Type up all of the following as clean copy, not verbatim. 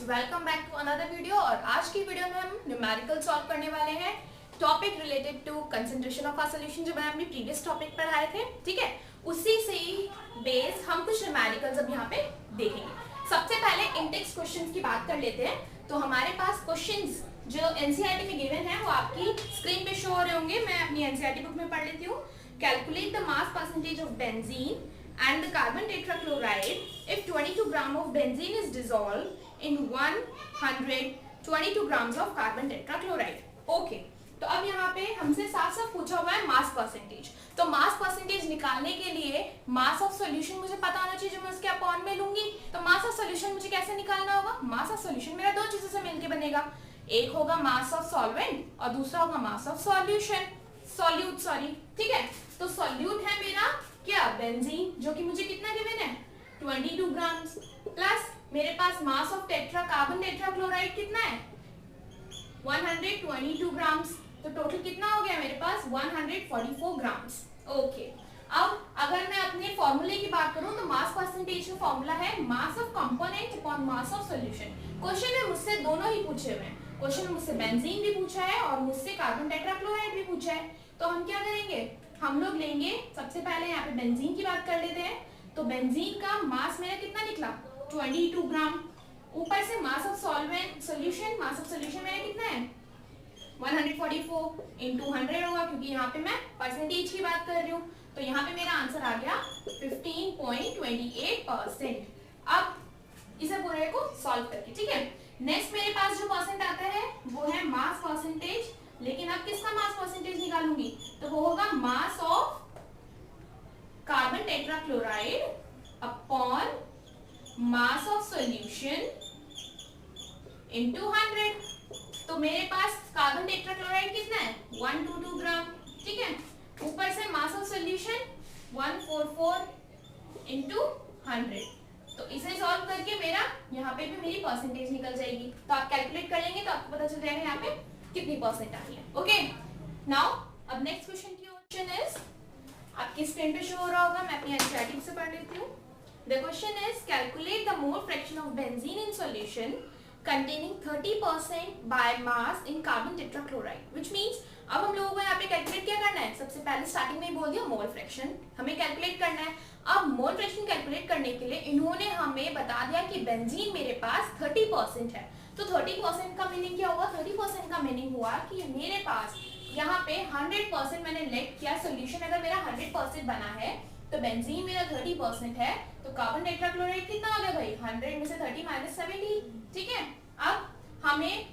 Welcome back to another video. और आज की वीडियो में हम न्यूमेरिकल सॉल्व करने वाले हैं, topic related to concentration of our solution, जो मैंने अपनी प्रीवियस टॉपिक पढ़ाए थे। ठीक है, उसी से ही बेस हम कुछ न्यूमेरिकल्स अब यहाँ पे देखेंगे। सबसे पहले इंडेक्स क्वेश्चंस की बात कर लेते हैं। तो हमारे पास क्वेश्चंस जो एनसीईआरटी में गिवन है वो आपकी स्क्रीन पे शो हो रहे होंगे। मैं अपनी एनसीईआरटी बुक में पढ़ लेती हूँ। Calculate the mass percentage of benzene and the carbon tetrachloride if 22 gram of benzene is dissolved in 122 grams of carbon tetrachloride. Okay, तो अब यहाँ पे हमसे साफ साफ पूछा हुआ है मास परसेंटेज। तो मास परसेंटेज निकालने के लिए मास ऑफ सॉल्यूशन मुझे पता होना चाहिए, जो मैं उसके अपॉन में लूंगी। तो मास ऑफ सॉल्यूशन मुझे कैसे निकालना होगा? मास ऑफ सॉल्यूशन मेरा दो चीजों से मिलकर बनेगा, एक होगा मास ऑफ सॉल्वेंट और दूसरा होगा mass of solution, solute sorry. ठीक है, तो सॉल्यूट है मेरा क्या? बेंजीन, जो कि मुझे कितना गिवन है 22 ग्राम्स, प्लस मेरे पास मास ऑफ कार्बन टेट्राक्लोराइड कितना है 122 ग्राम्स। तो टोटल कितना हो गया मेरे पास 144 ग्राम्स। ओके, अब अगर मैं अपने फॉर्मूले की बात करूं तो मास परसेंटेज का फॉर्मूला है mass of component upon mass of solution. Question में मुझसे दोनों ही पूछे हुए हैं। क्वेश्चन में मुझसे बेंजीन भी पूछा है और मुझसे कार्बन टेट्राक्लोराइड भी पूछा है। तो हम क्या करेंगे, हम लोग लेंगे सबसे पहले यहाँ पे बेंजीन की बात कर लेते हैं। तो बेंजीन का मास मेरा कितना निकला 22 ग्राम। ऊपर से mass of solvent solution, mass of solution मेरा कितना है 144 into 100 होगा, क्योंकि यहाँ पे मैं परसेंटेज की बात कर रही हूँ। तो यहाँ पे मेरा आंसर आ गया 15.28%। अब इसे पूरे को सॉल्व करके, ठीक है, नेक्स्ट मेरे पास जो परसेंट आता है वो है मास परसेंटेज। लेकिन अब किसका मास परसेंटेज निकालूंगी? तो वो होगा mass of carbon tetrachloride upon mass of solution into 100। तो मेरे पास कार्बन टेट्राक्लोराइड कितना है 122 ग्राम। ठीक है, ऊपर से मास ऑफ सॉल्यूशन 144 इनटू 100। तो इसे सॉल्व करके मेरा यहाँ पे भी मेरी परसेंटेज निकल जाएगी। तो आप कैलकुलेट कर लेंगे तो आपको पता चल जाएगा यहाँ पे कितनी परसेंट आ रही है। ओके, नाउ अब नेक्स्ट क्वेश्चन की क्वेश्चन इज आपकी स्क्रीन पे शो हो रहा होगा, मैं अपनी एनसीईआरटी से पढ़ लेती हूँ। The question is calculate the mole fraction of benzene in solution containing 30% by mass in carbon tetrachloride, which means अब हम लोगों को यहाँ पे कैलकुलेट क्या करना है? सबसे पहले स्टार्टिंग में ही बोल दिया मोल फ्रैक्शन हमें कैलकुलेट करना है। अब मोल फ्रैक्शन कैलकुलेट करने के लिए इन्होंने हमें बता दिया कि बेंजीन मेरे पास 30% है। तो 30% का मीनिंग क्या हुआ? 30% का मीनिंग हुआ कि मेरे पास यहाँ पे 100% मैंने लेट किया सोल्यूशन। अगर मेरा 100% बना है तो बेंजीन मेरा 30% है, तो कार्बन टेट्राक्लोराइड कितना हो गया भाई 100 में से 30 माइनस 70। ठीक है, अब हमें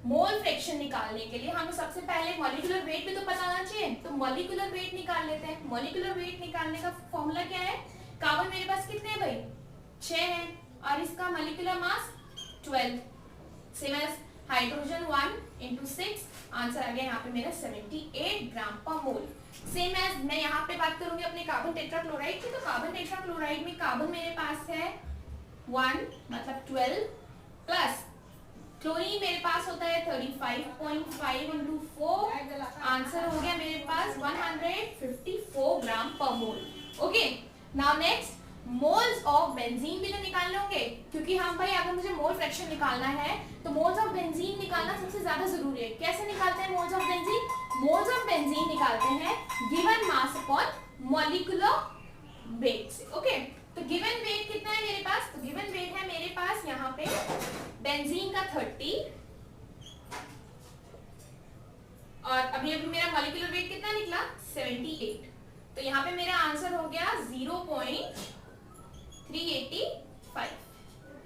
मोल फ्रैक्शन निकालने के लिए हमें सबसे पहले मॉलिक्यूलर वेट भी तो पता होना चाहिए। तो मॉलिक्यूलर वेट निकाल लेते हैं। मॉलिक्यूलर वेट निकालने का फॉर्मूला क्या है? कार्बन मेरे पास कितने हैं भाई 6 है और इसका molecular mass 12, same as hydrogen 1 into 6। Answer आ गया यहाँ पे मेरा 78 ग्राम पर मोल। सेम एज मैं यहाँ पे बात करूंगी अपने कार्बन टेट्राक्लोराइड की। तो कार्बन टेट्राक्लोराइड में कार्बन मेरे पास है 1 मतलब 12, प्लस क्लोरीन मेरे पास होता है 35.5 into 4। आंसर हो गया मेरे पास 154 ग्राम पर mole. Okay, now next moles of benzene भी तो निकालने होंगे, क्योंकि हम भाई अगर मुझे मोल फ्रैक्शन निकालना है तो मोल्स ऑफ बेंजीन निकालना सबसे ज्यादा जरूरी है। कैसे निकालते हैं moles of benzene? Moles of benzene निकालते हैं given mass upon molecular weight से। ओके, तो गिवन वेट कितना है मेरे पास? तो गिवन वेट है मेरे पास यहाँ पे बेंजीन का 30 और अभी मेरा मॉलिक्यूलर वेट कितना निकला 78। तो यहाँ पे मेरा आंसर हो गया 0.385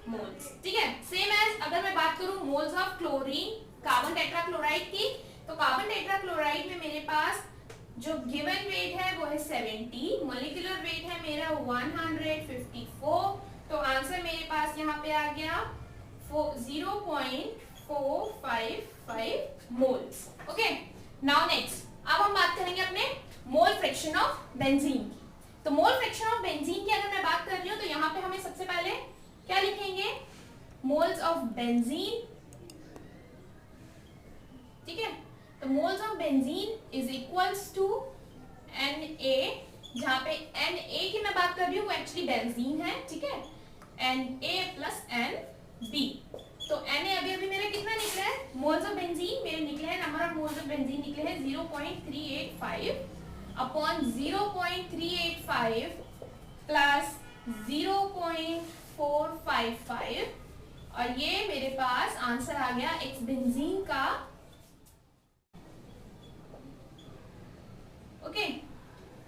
मोल्स। ठीक है, सेम एज अगर मैं बात करूं moles of chlorine carbon tetrachloride की, तो कार्बन टेट्राक्लोराइड में मेरे पास जो गिवन वेट है वो है 70, मॉलिक्यूलर वेट है मेरा 154। तो आंसर मेरे पास यहाँ पे आ गया 0.455 मोल्स। ओके, नाउ नेक्स्ट अब हम बात करेंगे अपने मोल फ्रैक्शन ऑफ बेंजीन की। तो मोल फ्रैक्शन ऑफ बेंजीन की अगर मैं बात कर रही हूँ तो यहाँ पे हमें सबसे पहले क्या लिखेंगे? Moles of benzene. ठीक है, तो moles of benzene is equals to Na, जहाँ पे Na की मैं बात कर रही हूँ वो एक्चुअली बेंजीन है। ठीक है, Na प्लस NB। तो Na अभी अभी मेरा कितना निकला है, मोल्स ऑफ बेंजीन मेरे निकले हैं, number of moles of benzene निकले हैं 0.385 अपॉन 0.385 प्लस 0.455 और ये मेरे पास आंसर आ गया एक्स बेंजीन का। ओके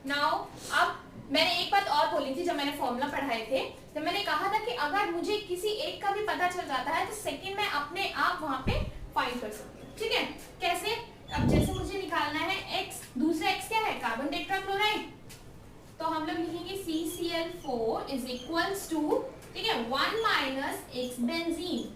नाउ अब मैंने एक बात और बोली थी जब मैंने फॉर्मूला पढ़ाए थे, तो मैंने कहा था कि अगर मुझे किसी एक का भी पता चल जाता है तो सेकंड में अपने आप वहां पे फाइंड कर सकती हूँ। ठीक है, कैसे? अब जैसे मुझे निकालना है x, दूसरा x क्या है, कार्बन टेट्राक्लोराइड, तो हम लोग लिखेंगे CCl4 इज इक्वल्स टू, ठीक है, 1 माइनस x बेंजीन।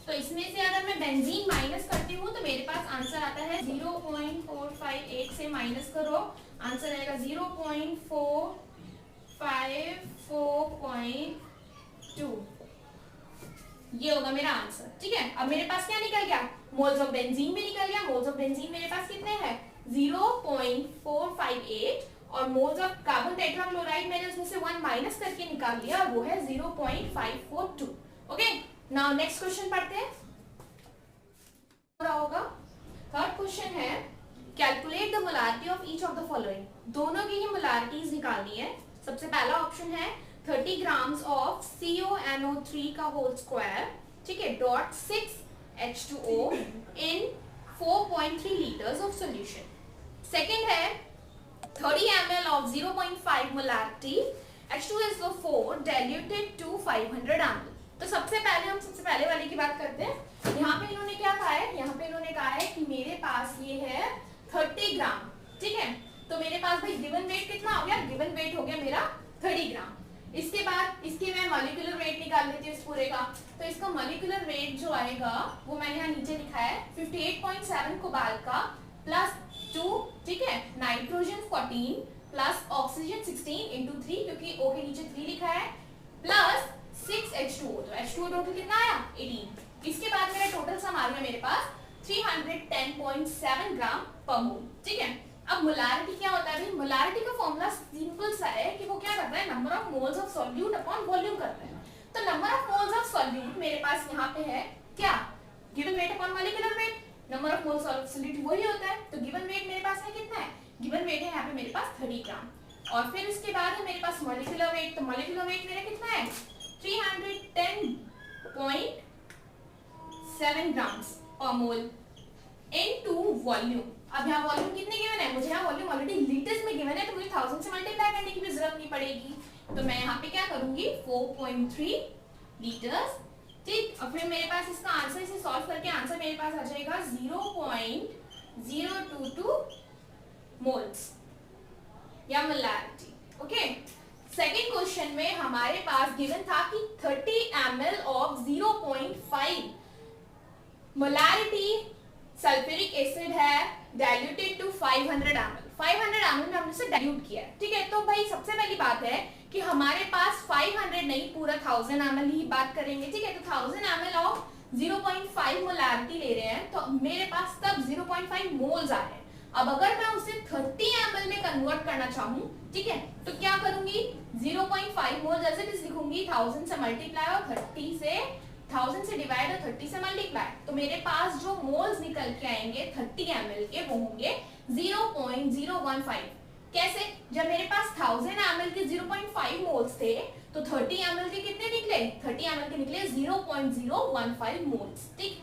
तो इसमें से अगर मैं बेंजीन माइनस करती हूँ तो मेरे पास आंसर आता है 0.458 से माइनस करो, आंसर आएगा 0.454.2, ये होगा मेरा आंसर। ठीक है, अब मेरे पास क्या निकल गया, मोल्स ऑफ बेंजीन भी निकल गया। मोल्स ऑफ बेंजीन मेरे पास कितने हैं, 0.458 और मोल्स ऑफ कार्बन टेट्राक्लोराइड मैंने उसमें से 1 माइनस करके निकाल लिया, वो है 0.542। ओके नाउ नेक्स्ट क्वेश्चन पढ़ते हैं, होगा थर्ड क्वेश्चन है, calculate the molarity of each of the following. दोनों की ही मोलारिटीज निकालनी है। सबसे पहला ऑप्शन है 30 ग्राम्स ऑफ CONO3 का होल स्क्वायर, ठीक है, dot 6H2O in 4.3 litres of solution. Second है 30 ml of 0.5 molarity H2SO4 diluted to 500 ml। तो सबसे पहले वाले की बात करते हैं। यहाँ पे इन्होंने क्या कहा है, यहाँ पे इन्होंने कहा है कि मेरे पास ये है 30 ग्राम, ठीक है, तो मेरे पास भाई गिवन वेट कितना हो गया, गिवन वेट हो गया मेरा 30 ग्राम। इसके बाद इसके मैं मॉलिक्यूलर वेट निकाल लेती हूँ इस पूरे का, तो इसका मॉलिक्यूलर वेट जो आएगा वो मैंने यहाँ नीचे लिखा है 58.7 कोबाल्ट का प्लस 2, ठीक है, नाइट्रोजन 14 प्लस ऑक्सीजन 16 इंटू 3, क्योंकि O के नीचे 3 लिखा है, प्लस 6H2O, तो H2O टोटल कितना आया 18। इसके बाद मेरा टोटल सम आ गया मेरे पास 310.7 ग्राम पर मोल। ठीक है, अब मोलारिटी क्या होता है भाई, मोलारिटी का फॉर्मूला सिंपल सा है कि वो क्या करता है, number of moles of solute upon volume करता है। तो number of moles of solute मेरे पास यहाँ पे है क्या, given weight upon molecular weight, number of moles of solute वही होता है। तो गिवन वेट मेरे पास है कितना है, गिवन वेट है यहाँ पे मेरे पास 30 ग्राम, और फिर इसके बाद है मेरे पास मॉलिक्यूलर वेट, तो मॉलिक्यूलर वेट मेरा कितना है 310.7 ग्राम्स पर मोल इनटू वॉल्यूम। अब यहाँ वॉल्यूम कितने गिवन है, मुझे यहाँ वॉल्यूम ऑलरेडी लीटर्स में गिवन है, तो मुझे 1000 से मल्टीप्लाई करने की भी जरूरत नहीं पड़ेगी। तो मैं यहाँ पे क्या करूंगी 4.3 लीटर्स, ठीक, और फिर मेरे पास इसका आंसर, इसे सॉल्व करके आंसर मेरे पास आ जाएगा 0.022 मोल्स या मोलारिटी। ओके, सेकेंड क्वेश्चन में हमारे पास गिवन था कि 30 ml of 0.5 molarity sulphuric acid है डाइल्यूटेड टू 500 ml। 500 ml में हमने इसे डाइल्यूट किया है। ठीक है, तो भाई सबसे पहली बात है कि हमारे पास 500 नहीं, पूरा 1000 ml ही बात करेंगे। ठीक है, तो 1000 ml ऑफ 0.5 मोलारिटी ले रहे हैं, तो मेरे पास तब 0.5 मोल्स आ रहे हैं। अब अगर मैं उसे 30 ml में कन्वर्ट करना चाहूँ, ठीक है, तो क्या करूंगी 0.5 मोल जैसे भी लिखूंगी, 1000 से मल्टीप्लाई और 30 से 1000 से डिवाइड और 30 से मल्टीप्लाई, तो मेरे पास जो मोल्स निकल के आएंगे 30 ml के वो होंगे 0.015। कैसे, जब मेरे पास 1000 ml के 0.5 मोल्स थे तो 30 ml के कितने निकले, 30 ml के निकले 0.015 मोल्स। ठीक,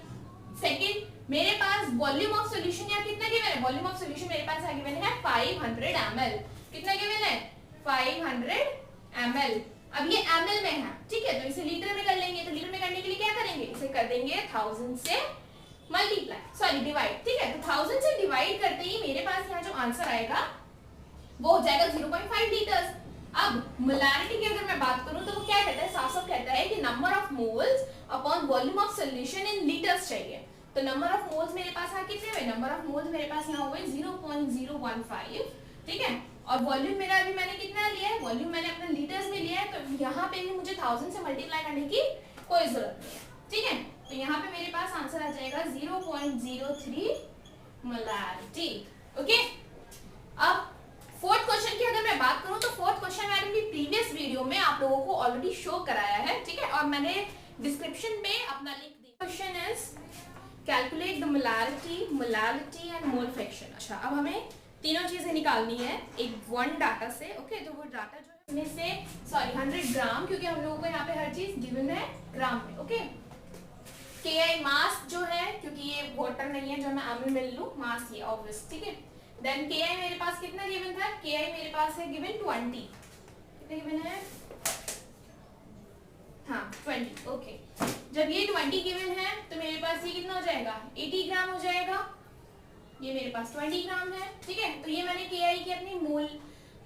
सेकंड मेरे पास वॉल्यूम ऑफ सॉल्यूशन यहाँ कितना गिवन है, वॉल्यूम ऑफ सॉल्यूशन मेरे पास यहाँ गिवन है 500 ml। कितना गिवन है 500 ml। अब ये ml में है, ठीक है, तो इसे लीटर में कर लेंगे, तो लीटर में करने के लिए क्या करेंगे, इसे कर देंगे 1000 से मल्टीप्लाई, सॉरी डिवाइड। ठीक है, तो 1000 से डिवाइड करते ही मेरे पास यहाँ जो आंसर आएगा वो हो जाएगा 0.5 लीटर्स। अब मोलारिटी की अगर मैं बात करूं तो वो क्या कहता है, साफ साफ कहता है कि number of moles upon volume of solution in litres चाहिए। तो नंबर ऑफ मोल्स मेरे पास यहाँ कितने हुए, नंबर ऑफ मोल्स मेरे पास यहाँ हुए 0.015। ठीक है, और वॉल्यूम मेरा अभी मैंने कितना लिया है, वॉल्यूम मैंने अपने लीटर्स में लिया है, तो यहाँ पे भी मुझे 1000 से मल्टीप्लाई करने की कोई जरूरत नहीं है। ठीक है, तो यहाँ पे मेरे पास आंसर आ जाएगा 0.03 मोलारिटी। ओके, अब फोर्थ क्वेश्चन की अगर मैं बात करूं तो फोर्थ क्वेश्चन मैंने भी प्रीवियस वीडियो में आप लोगों को ऑलरेडी शो कराया है। ठीक है, और मैंने डिस्क्रिप्शन में अपना लिख दी। Question is calculate the molarity and mole fraction. अच्छा, अब हमें तीनों चीजें निकालनी है एक वन डाटा से। ओके, तो वो डाटा जो है इसमें से 100 ग्राम, क्योंकि हम लोगों को यहाँ पे हर चीज गिवन है ग्राम में। ओके, KI मास जो है, क्योंकि ये वाटर नहीं है जो मैं एमएल में लूं, मास ये ऑब्वियस, ठीक है। देन KI मेरे पास कितना गिवन था, KI मेरे पास है गिवन 20, कितना गिवन है, हाँ 20। ओके, जब ये 20 गिवन है तो मेरे पास ये कितना हो जाएगा, 80 ग्राम हो जाएगा। ये मेरे पास 20 ग्राम है, ठीक है। तो ये मैंने KI की अपनी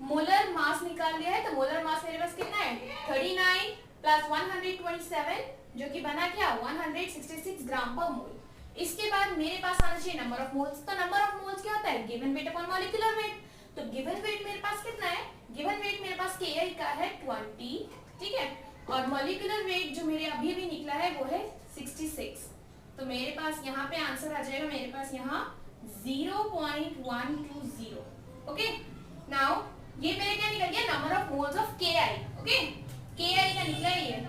मोलर मास निकाल लिया है। तो मोलर मास मेरे पास कितना है, 39 प्लस 127, जो कि बना क्या, 166 ग्राम पर मोल। इसके बाद मेरे पास आना चाहिए नंबर ऑफ मोल्स। तो नंबर ऑफ मोल्स क्या होता है, given weight upon molecular weight. तो गिवन वेट मेरे पास कितना है, गिवन वेट मेरे पास KI का है 20, ठीक है, और मॉलिक्यूलर वेट जो मेरे अभी भी निकला है वो है 66। तो मेरे पास यहाँ पे आंसर आ जाएगा, मेरे पास यहाँ 0.120। ओके, नाउ ये मेरे क्या निकल गया, number of moles of KI। Okay, KI का निकला है ये।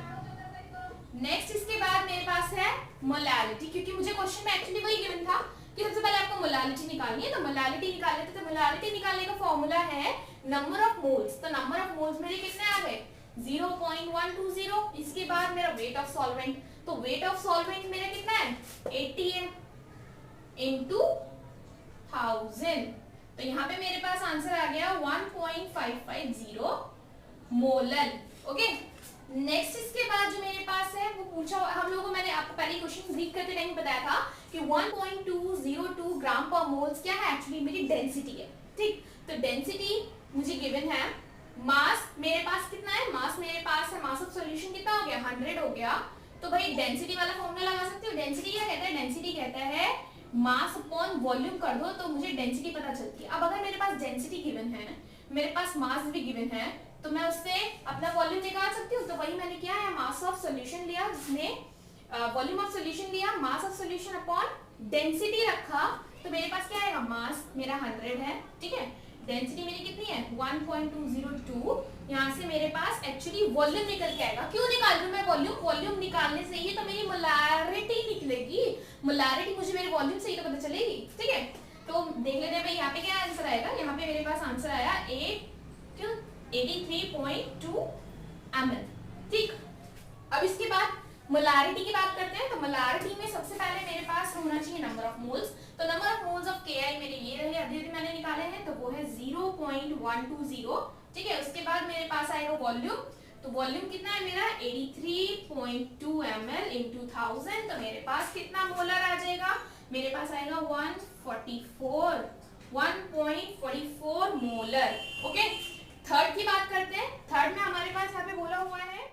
नेक्स्ट इसके बाद मेरे पास है मोलारिटी, क्योंकि मुझे क्वेश्चन में एक्चुअली वही गिवन था कि सबसे पहले आपको मोलारिटी निकालनी है। तो मोलारिटी निकाल लेते, तो मोलारिटी निकालने का फॉर्मूला है नंबर ऑफ मोल्स। तो नंबर ऑफ मोल्स मेरे कितने आ गए, 0.120। इसके बाद मेरा वेट ऑफ सॉल्वेंट, तो वेट ऑफ सॉल्वेंट मेरा कितना है, 80 है इनटू 1000। तो यहाँ पे मेरे पास आंसर आ गया 1.550 मोलर। ओके, नेक्स्ट इसके बाद जो मेरे पास है वो पूछा, हम लोगों को मैंने आपको पहले क्वेश्चन रीड करते टाइम बताया था कि 1.202 ग्राम पर मोल्स क्या है, एक्चुअली मेरी डेंसिटी है, ठीक। तो डेंसिटी मुझे गिवन है। मास मेरे पास कितना है, मास मेरे पास है, मास ऑफ सॉल्यूशन कितना हो गया, 100 हो गया। तो भाई डेंसिटी वाला फॉर्मूला लगा सकते हो। डेंसिटी क्या कहता है, डेंसिटी कहता है मास अपॉन वॉल्यूम कर दो तो मुझे डेंसिटी पता चलती है। अब अगर मेरे पास डेंसिटी गिवन है, मेरे पास मास भी गिवन है, तो मैं उससे अपना वॉल्यूम निकाल सकती हूँ। तो वही मैंने किया है, मास ऑफ सॉल्यूशन लिया, जिसमें वॉल्यूम ऑफ सॉल्यूशन लिया, mass of solution upon density रखा, तो मेरे पास क्या आएगा, मास मेरा 100 है, ठीक है, डेंसिटी मेरी कितनी है 1.202। यहाँ से मेरे पास एक्चुअली वॉल्यूम निकल के आएगा। क्यों निकाल रही हूँ मैं वॉल्यूम, वॉल्यूम निकालने से ही तो मेरी मोलारिटी निकलेगी। मोलारिटी मुझे मेरे वॉल्यूम से ही तो पता चलेगी, ठीक है। तो देख लेते हैं भाई यहाँ पे क्या आंसर आएगा। यहाँ पे मेरे पास आंसर आया 83.2 ml, ठीक। अब इसके बाद मोलारिटी की बात करते हैं। तो मोलारिटी में सबसे पहले मेरे पास होना चाहिए नंबर ऑफ मोल्स। तो number of moles of KI मेरे ये रहे, अभी अभी मैंने निकाले हैं, तो वो है 0.120, ठीक है। उसके बाद मेरे पास आएगा वॉल्यूम। तो वॉल्यूम कितना है मेरा, 83.2 ml इंटू 1000। तो मेरे पास कितना मोलर आ जाएगा, मेरे पास आएगा 1.44 मोलर। ओके, थर्ड की बात करते हैं। थर्ड में हमारे पास यहाँ पे बोला हुआ है